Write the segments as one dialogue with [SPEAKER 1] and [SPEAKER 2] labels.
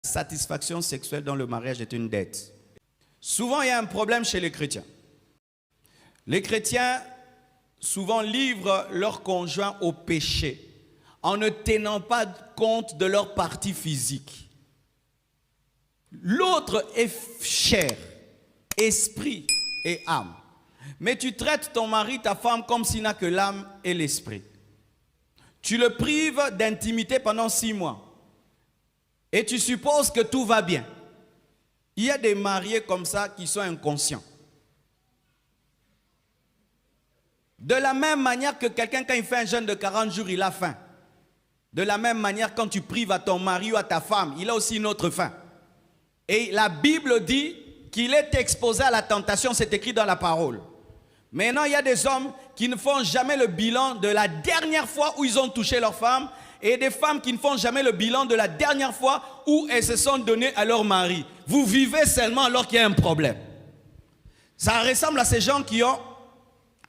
[SPEAKER 1] satisfaction sexuelle dans le mariage est une dette. Souvent, il y a un problème chez les chrétiens. Les chrétiens, souvent, livrent leurs conjoints au péché en ne tenant pas compte de leur partie physique. L'autre est chair, esprit et âme. Mais tu traites ton mari, ta femme, comme s'il n'a que l'âme et l'esprit. Tu le prives d'intimité pendant 6 mois. Et tu supposes que tout va bien. Il y a des mariés comme ça qui sont inconscients. De la même manière que quelqu'un, quand il fait un jeûne de 40 jours, il a faim. De la même manière, quand tu prives à ton mari ou à ta femme, il a aussi une autre faim. Et la Bible dit qu'il est exposé à la tentation, c'est écrit dans la parole. Maintenant, il y a des hommes qui ne font jamais le bilan de la dernière fois où ils ont touché leur femme et des femmes qui ne font jamais le bilan de la dernière fois où elles se sont données à leur mari. Vous vivez seulement alors qu'il y a un problème. Ça ressemble à ces gens qui ont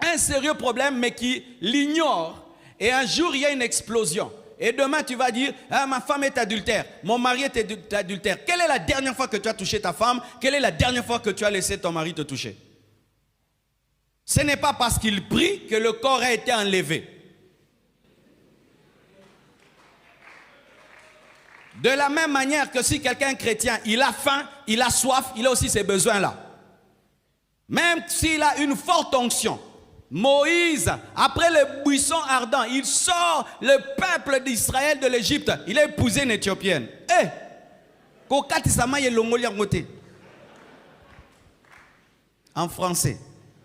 [SPEAKER 1] un sérieux problème mais qui l'ignorent. Et un jour, il y a une explosion. Et demain, tu vas dire, ah, ma femme est adultère, mon mari est adultère. Quelle est la dernière fois que tu as touché ta femme? Quelle est la dernière fois que tu as laissé ton mari te toucher? Ce n'est pas parce qu'il prie que le corps a été enlevé. De la même manière que si quelqu'un est chrétien, il a faim, il a soif, il a aussi ces besoins-là. Même s'il a une forte onction. Moïse, après le buisson ardent, il sort le peuple d'Israël de l'Égypte. Il a épousé une Éthiopienne. En français.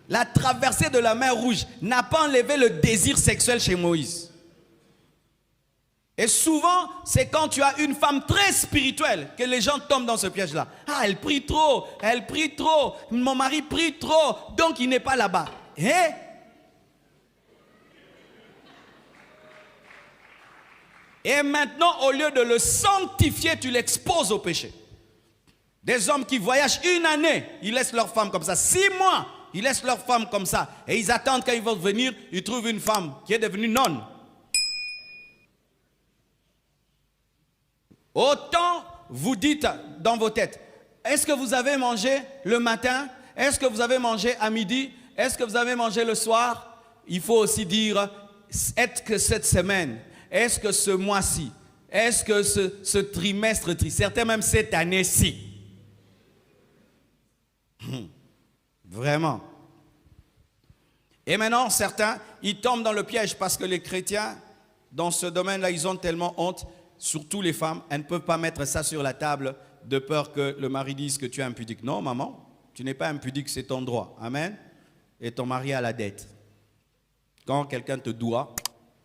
[SPEAKER 1] La traversée de la mer Rouge n'a pas enlevé le désir sexuel chez Moïse. Et souvent, c'est quand tu as une femme très spirituelle que les gens tombent dans ce piège-là. Ah, elle prie trop, mon mari prie trop, donc il n'est pas là-bas. Et maintenant, au lieu de le sanctifier, tu l'exposes au péché. Des hommes qui voyagent 1 année, ils laissent leur femme comme ça. 6 mois, ils laissent leur femme comme ça. Et ils attendent quand ils vont venir, ils trouvent une femme qui est devenue nonne. Autant vous dites dans vos têtes, est-ce que vous avez mangé le matin? Est-ce que vous avez mangé à midi? Est-ce que vous avez mangé le soir? Il faut aussi dire, est-ce que cette semaine, est-ce que ce mois-ci, est-ce que ce trimestre-ci, certains même cette année-ci? Vraiment. Et maintenant, certains, ils tombent dans le piège parce que les chrétiens, dans ce domaine-là, ils ont tellement honte, surtout les femmes, elles ne peuvent pas mettre ça sur la table de peur que le mari dise que tu es impudique. Non, maman, tu n'es pas impudique, c'est ton droit. Amen. Et ton mari a la dette. Quand quelqu'un te doit,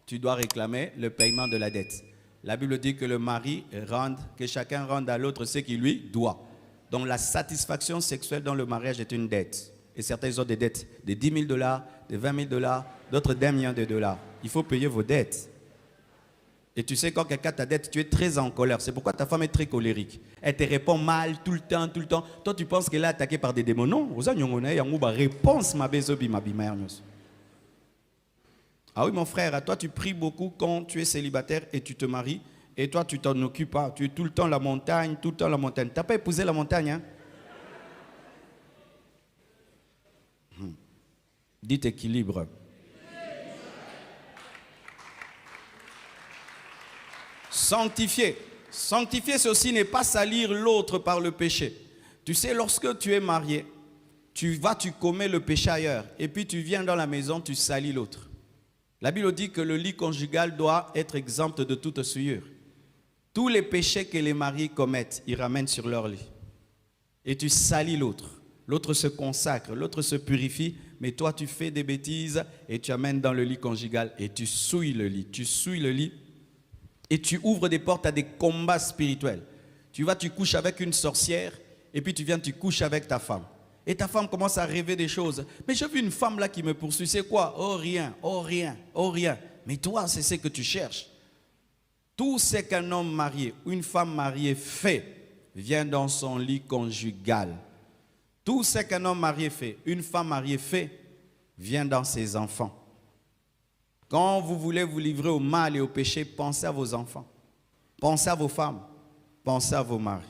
[SPEAKER 1] tu dois réclamer le paiement de la dette. La Bible dit que le mari rende, que chacun rende à l'autre ce qu'il lui doit. Donc la satisfaction sexuelle dans le mariage est une dette. Et certains ont des dettes de 10 000 $, de 20 000 $, d'autres d'1 million de dollars. Il faut payer vos dettes. Et tu sais, quand quelqu'un t'a dette, tu es très en colère. C'est pourquoi ta femme est très colérique. Elle te répond mal tout le temps, tout le temps. Toi, tu penses qu'elle est attaquée par des démons. Non, vous avez une réponse. Ah oui, mon frère, toi, tu pries beaucoup quand tu es célibataire et tu te maries. Et toi, tu t'en occupes pas. Tu es tout le temps la montagne, tout le temps la montagne. Tu n'as pas épousé la montagne, hein? Dites équilibre. Sanctifier. Sanctifier, ceci n'est pas salir l'autre par le péché. Tu sais, lorsque tu es marié, tu commets le péché ailleurs. Et puis tu viens dans la maison, tu salis l'autre. La Bible dit que le lit conjugal doit être exempt de toute souillure. Tous les péchés que les mariés commettent, ils ramènent sur leur lit. Et tu salis l'autre. L'autre se consacre, l'autre se purifie, mais toi tu fais des bêtises et tu amènes dans le lit conjugal et tu souilles le lit. Tu souilles le lit et tu ouvres des portes à des combats spirituels. Tu couches avec une sorcière et puis tu viens, tu couches avec ta femme. Et ta femme commence à rêver des choses. Mais j'ai vu une femme là qui me poursuit, c'est quoi? Oh rien, oh rien, oh rien. Mais toi, c'est ce que tu cherches. Tout ce qu'un homme marié ou une femme mariée fait vient dans son lit conjugal. Tout ce qu'un homme marié fait, une femme mariée fait, vient dans ses enfants. Quand vous voulez vous livrer au mal et au péché, pensez à vos enfants. Pensez à vos femmes. Pensez à vos maris.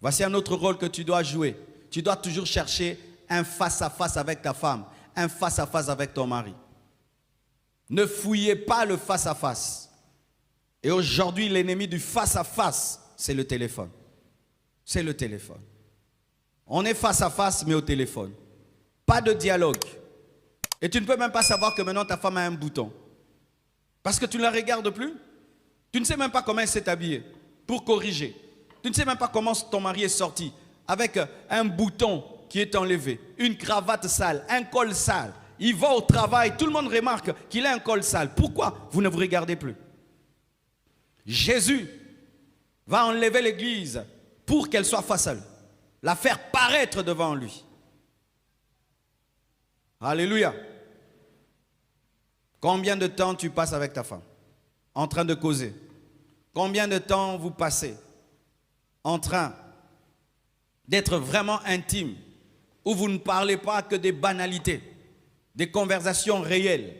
[SPEAKER 1] Voici un autre rôle que tu dois jouer. Tu dois toujours chercher un face-à-face avec ta femme, un face-à-face avec ton mari. Ne fouillez pas le face-à-face. Et aujourd'hui, l'ennemi du face-à-face, c'est le téléphone. C'est le téléphone. On est face-à-face, mais au téléphone. Pas de dialogue. Et tu ne peux même pas savoir que maintenant ta femme a un bouton. Parce que tu ne la regardes plus. Tu ne sais même pas comment elle s'est habillée pour corriger. Tu ne sais même pas comment ton mari est sorti avec un bouton qui est enlevé, une cravate sale, un col sale. Il va au travail, tout le monde remarque qu'il a un col sale. Pourquoi vous ne vous regardez plus? Jésus va enlever l'église pour qu'elle soit facile, la faire paraître devant lui. Alléluia. Combien de temps tu passes avec ta femme en train de causer? Combien de temps vous passez en train d'être vraiment intime, où vous ne parlez pas que des banalités, des conversations réelles?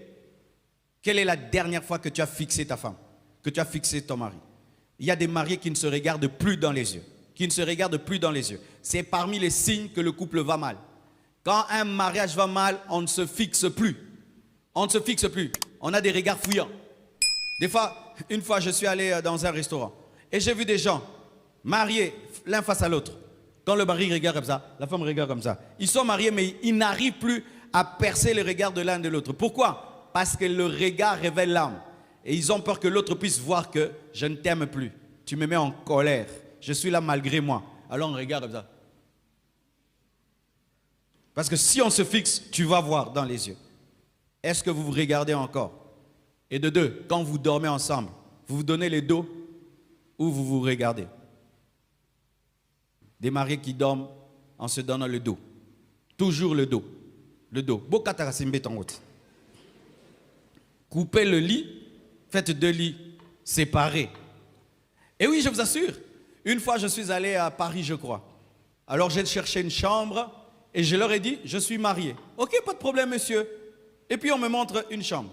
[SPEAKER 1] Quelle est la dernière fois que tu as fixé ta femme, que tu as fixé ton mari? Il y a des mariés qui ne se regardent plus dans les yeux, qui ne se regardent plus dans les yeux. C'est parmi les signes que le couple va mal. Quand un mariage va mal, on ne se fixe plus. On ne se fixe plus. On a des regards fouillants. Des fois, une fois, je suis allé dans un restaurant et j'ai vu des gens mariés l'un face à l'autre. Quand le mari regarde comme ça, la femme regarde comme ça. Ils sont mariés, mais ils n'arrivent plus à percer le regard de l'un de l'autre. Pourquoi? Parce que le regard révèle l'âme. Et ils ont peur que l'autre puisse voir que je ne t'aime plus. Tu me mets en colère. Je suis là malgré moi. Alors on regarde comme ça. Parce que si on se fixe, tu vas voir dans les yeux. Est-ce que vous vous regardez encore? Et de deux, quand vous dormez ensemble, vous vous donnez les dos ou vous vous regardez? Des mariés qui dorment en se donnant le dos. Toujours le dos. Le dos. Coupez le lit, faites deux lits séparés. Et oui, je vous assure, une fois je suis allé à Paris, je crois. Alors j'ai cherché une chambre et je leur ai dit, je suis marié. Ok, pas de problème, monsieur. Et puis on me montre une chambre.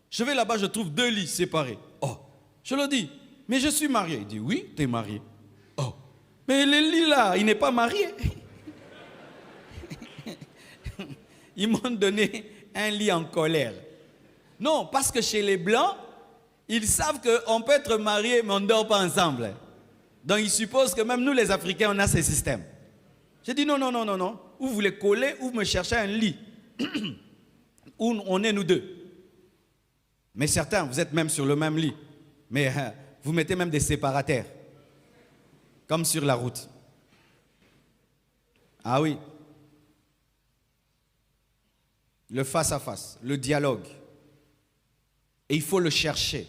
[SPEAKER 1] Je vais là-bas, je trouve deux lits séparés. Oh, je leur dis, mais je suis marié. Il dit, oui, tu es marié. Oh, mais le lit là, il n'est pas marié. Ils m'ont donné un lit en colère. Non, parce que chez les Blancs, ils savent qu'on peut être marié, mais on ne dort pas ensemble. Donc ils supposent que même nous les Africains, on a ces systèmes. J'ai dit non, non, non, non, non. Ou vous les collez, ou vous me cherchez un lit. Où on est nous deux. Mais certains, vous êtes même sur le même lit. Mais vous mettez même des séparateurs. Comme sur la route. Ah oui. Le face-à-face, le dialogue. Et il faut le chercher.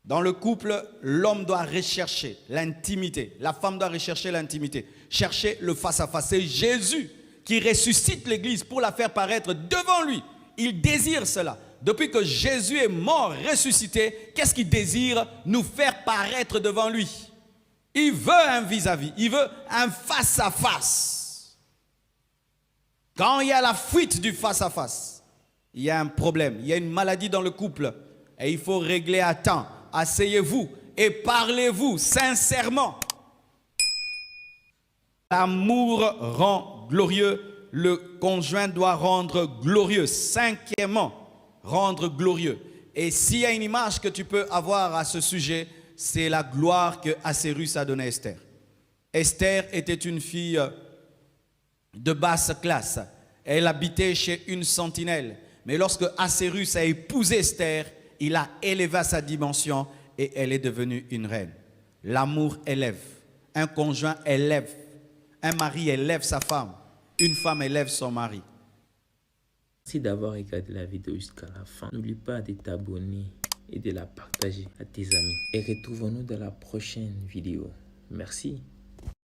[SPEAKER 1] Dans le couple, l'homme doit rechercher l'intimité. La femme doit rechercher l'intimité. Chercher le face-à-face. C'est Jésus qui ressuscite l'Église pour la faire paraître devant lui. Il désire cela. Depuis que Jésus est mort, ressuscité, qu'est-ce qu'il désire? Nous faire paraître devant lui. Il veut un vis-à-vis. Il veut un face-à-face. Quand il y a la fuite du face-à-face, il y a un problème. Il y a une maladie dans le couple. Et il faut régler à temps. Asseyez-vous et parlez-vous sincèrement. L'amour rend glorieux. Le conjoint doit rendre glorieux. Cinquièmement, rendre glorieux. Et s'il y a une image que tu peux avoir à ce sujet, c'est la gloire que Assérus a donnée à Esther. Esther était une fille de basse classe. Elle habitait chez une sentinelle. Mais lorsque Assérus a épousé Esther, il a élevé à sa dimension et elle est devenue une reine. L'amour élève. Un conjoint élève. Un mari élève sa femme. Une femme élève son mari.
[SPEAKER 2] Merci d'avoir regardé la vidéo jusqu'à la fin. N'oublie pas de t'abonner et de la partager à tes amis. Et retrouvons-nous dans la prochaine vidéo. Merci.